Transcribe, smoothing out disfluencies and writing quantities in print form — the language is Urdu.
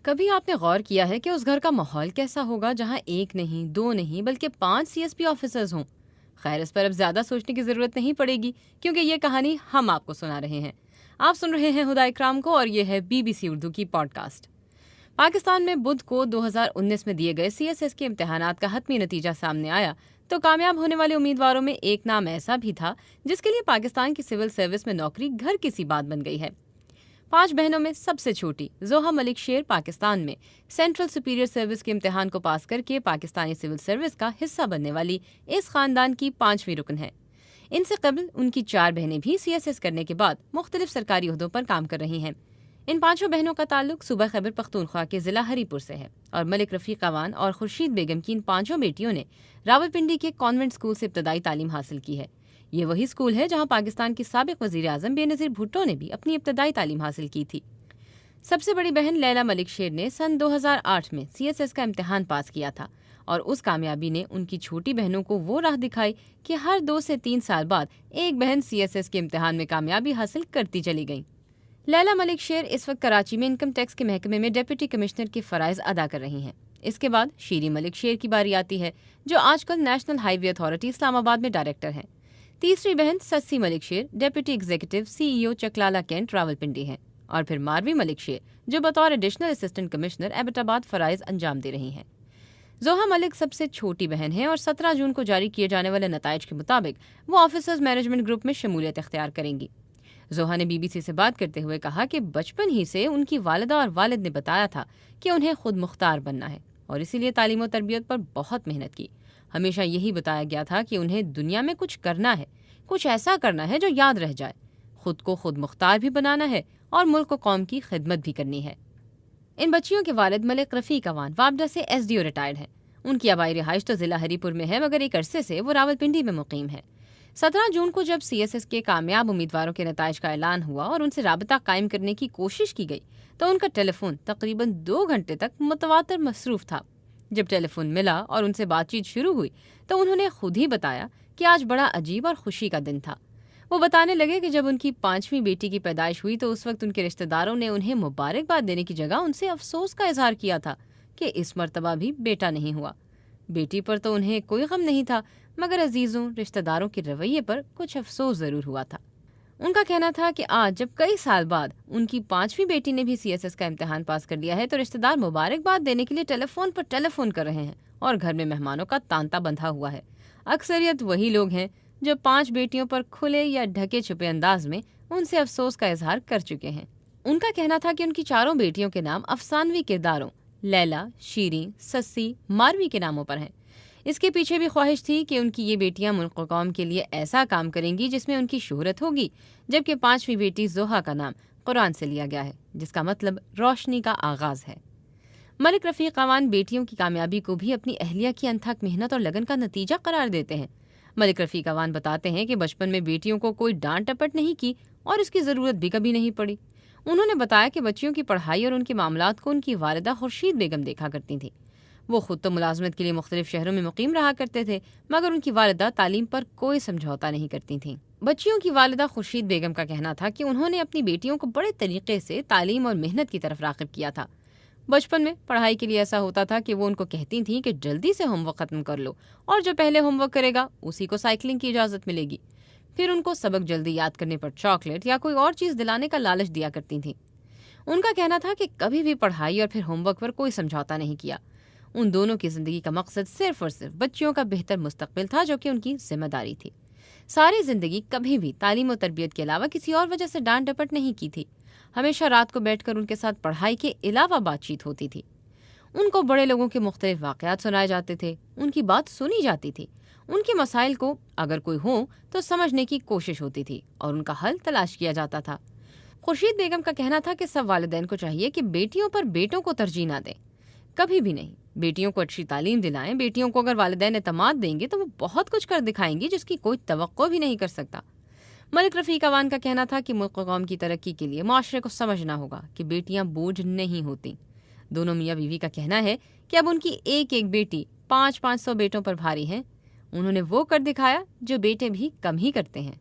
کبھی آپ نے غور کیا ہے کہ اس گھر کا ماحول کیسا ہوگا جہاں ایک نہیں، دو نہیں بلکہ 5 CSP آفیسرز ہوں؟ خیر، اس پر اب زیادہ سوچنے کی ضرورت نہیں پڑے گی کیونکہ یہ کہانی ہم آپ کو سنا رہے ہیں۔ آپ سن رہے ہیں ہدا اکرام کو اور یہ ہے BBC اردو کی پوڈ کاسٹ۔ پاکستان میں بدھ کو 2019 میں دیے گئے CSS کے امتحانات کا حتمی نتیجہ سامنے آیا تو کامیاب ہونے والے امیدواروں میں ایک نام ایسا بھی تھا جس کے لیے پاکستان کی سول سروس میں نوکری گھر کی سی بات بن گئی ہے۔ 5 بہنوں میں سب سے چھوٹی زوہا ملک شیر پاکستان میں سینٹرل سپیریئر سروس کے امتحان کو پاس کر کے پاکستانی سول سروس کا حصہ بننے والی اس خاندان کی 5ویں رکن ہے۔ ان سے قبل ان کی 4 بہنیں بھی CSS کرنے کے بعد مختلف سرکاری عہدوں پر کام کر رہی ہیں۔ ان 5 بہنوں کا تعلق صوبہ خیبر پختونخوا کے ضلع ہری پور سے ہے اور ملک رفیق اوان اور خورشید بیگم کی ان 5 بیٹیوں نے راولپنڈی کے کانوینٹ اسکول سے ابتدائی تعلیم حاصل کی ہے۔ یہ وہی اسکول ہے جہاں پاکستان کے سابق وزیر اعظم بے نظیر بھٹو نے بھی اپنی ابتدائی تعلیم حاصل کی تھی۔ سب سے بڑی بہن لیلا ملک شیر نے سن 2008 میں CSS کا امتحان پاس کیا تھا اور اس کامیابی نے ان کی چھوٹی بہنوں کو وہ راہ دکھائی کہ ہر 2 سے 3 سال بعد ایک بہن CSS کے امتحان میں کامیابی حاصل کرتی چلی گئیں۔ لیلا ملک شیر اس وقت کراچی میں انکم ٹیکس کے محکمے میں ڈپٹی کمشنر کے فرائض ادا کر رہی ہیں۔ اس کے بعد شیری ملک شیر کی باری آتی ہے جو آج کل National Highway Authority Islamabad میں ڈائریکٹر ہیں۔ تیسری بہن Sassi Malik Sher deputy executive CEO Chaklala cantt Rawalpindi ہیں اور پھر ماروی ملک شیر جو بطور ایڈیشنل اسسٹنٹ کمشنر ایبٹ آباد فرائض انجام دے رہی ہیں۔ زوہا ملک سب سے چھوٹی بہن ہیں اور 17 جون کو جاری کیے جانے والے نتائج کے مطابق وہ آفیسرز مینجمنٹ گروپ میں شمولیت اختیار کریں گی۔ زوہا نے BBC سے بات کرتے ہوئے کہا کہ بچپن ہی سے ان کی والدہ اور والد نے بتایا تھا کہ انہیں خود مختار بننا ہے اور اسی لیے تعلیم و تربیت پر بہت محنت کی۔ ہمیشہ یہی بتایا گیا تھا کہ انہیں دنیا میں کچھ کرنا ہے، کچھ ایسا کرنا ہے جو یاد رہ جائے، خود کو خود مختار بھی بنانا ہے اور ملک و قوم کی خدمت بھی کرنی ہے۔ ان بچیوں کے والد ملک رفیق اوان وابڈا سے SDO ریٹائرڈ ہیں۔ ان کی آبائی رہائش تو ضلع ہری پور میں ہے مگر ایک عرصے سے وہ راولپنڈی میں مقیم ہے۔ 17 جون کو جب CSS کے کامیاب امیدواروں کے نتائج کا اعلان ہوا اور ان سے رابطہ قائم کرنے کی کوشش کی گئی تو ان کا ٹیلی فون تقریباً 2 گھنٹے تک متواتر مصروف تھا۔ جب ٹیلی فون ملا اور ان سے بات چیت شروع ہوئی تو انہوں نے خود ہی بتایا کہ آج بڑا عجیب اور خوشی کا دن تھا۔ وہ بتانے لگے کہ جب ان کی 5ویں بیٹی کی پیدائش ہوئی تو اس وقت ان کے رشتہ داروں نے انہیں مبارکباد دینے کی جگہ ان سے افسوس کا اظہار کیا تھا کہ اس مرتبہ بھی بیٹا نہیں ہوا۔ بیٹی پر تو انہیں کوئی غم نہیں تھا مگر عزیزوں رشتہ داروں کے رویے پر کچھ افسوس ضرور ہوا تھا۔ ان کا کہنا تھا کہ آج جب کئی سال بعد ان کی 5ویں بیٹی نے بھی CSS کا امتحان پاس کر لیا ہے تو رشتہ دار مبارکباد دینے کے لیے ٹیلی فون پر ٹیلی فون کر رہے ہیں اور گھر میں مہمانوں کا تانتا بندھا ہوا ہے۔ اکثریت وہی لوگ ہیں جو 5 بیٹیوں پر کھلے یا ڈھکے چھپے انداز میں ان سے افسوس کا اظہار کر چکے ہیں۔ ان کا کہنا تھا کہ ان کی 4 بیٹیوں کے نام افسانوی کرداروں لیلا، شیریں، سسی، ماروی کے ناموں پر ہیں۔ اس کے پیچھے بھی خواہش تھی کہ ان کی یہ بیٹیاں ملک و قوم کے لیے ایسا کام کریں گی جس میں ان کی شہرت ہوگی، جبکہ 5ویں بیٹی زوہا کا نام قرآن سے لیا گیا ہے جس کا مطلب روشنی کا آغاز ہے۔ ملک رفیق اوان بیٹیوں کی کامیابی کو بھی اپنی اہلیہ کی انتھک محنت اور لگن کا نتیجہ قرار دیتے ہیں۔ ملک رفیق اوان بتاتے ہیں کہ بچپن میں بیٹیوں کو کوئی ڈانٹ ٹپٹ نہیں کی اور اس کی ضرورت بھی کبھی نہیں پڑی۔ انہوں نے بتایا کہ بچیوں کی پڑھائی اور ان کے معاملات کو ان کی والدہ خورشید بیگم دیکھا کرتی تھیں۔ وہ خود تو ملازمت کے لیے مختلف شہروں میں مقیم رہا کرتے تھے مگر ان کی والدہ تعلیم پر کوئی سمجھوتا نہیں کرتی تھیں۔ بچیوں کی والدہ خورشید بیگم کا کہنا تھا کہ انہوں نے اپنی بیٹیوں کو بڑے طریقے سے تعلیم اور محنت کی طرف راغب کیا تھا۔ بچپن میں پڑھائی کے لیے ایسا ہوتا تھا کہ وہ ان کو کہتی تھیں کہ جلدی سے ہوم ورک ختم کر لو اور جو پہلے ہوم ورک کرے گا اسی کو سائیکلنگ کی اجازت ملے گی۔ پھر ان کو سبق جلدی یاد کرنے پر چاکلیٹ یا کوئی اور چیز دلانے کا لالچ دیا کرتی تھیں۔ ان کا کہنا تھا کہ کبھی بھی پڑھائی اور پھر ہوم ورک پر کوئی سمجھوتا نہیں کیا۔ ان دونوں کی زندگی کا مقصد صرف اور صرف بچیوں کا بہتر مستقبل تھا جو کہ ان کی ذمہ داری تھی۔ ساری زندگی کبھی بھی تعلیم و تربیت کے علاوہ کسی اور وجہ سے ڈانٹ ڈپٹ نہیں کی تھی۔ ہمیشہ رات کو بیٹھ کر ان کے ساتھ پڑھائی کے علاوہ بات چیت ہوتی تھی۔ ان کو بڑے لوگوں کے مختلف واقعات سنائے جاتے تھے، ان کی بات سنی جاتی تھی، ان کے مسائل کو اگر کوئی ہو تو سمجھنے کی کوشش ہوتی تھی اور ان کا حل تلاش کیا جاتا تھا۔ خورشید بیگم کا کہنا تھا کہ سب والدین کو چاہیے کہ بیٹیوں پر بیٹوں کو ترجیح نہ دیں، کبھی بھی نہیں۔ بیٹیوں کو اچھی تعلیم دلائیں۔ بیٹیوں کو اگر والدین اعتماد دیں گے تو وہ بہت کچھ کر دکھائیں گی جس کی کوئی توقع بھی نہیں کر سکتا۔ ملک رفیق اوان کا کہنا تھا کہ ملک و قوم کی ترقی کے لیے معاشرے کو سمجھنا ہوگا کہ بیٹیاں بوجھ نہیں ہوتی۔ دونوں میاں بیوی کا کہنا ہے کہ اب ان کی ایک ایک بیٹی 500 بیٹوں پر بھاری ہیں۔ انہوں نے وہ کر دکھایا جو بیٹے بھی کم ہی کرتے ہیں۔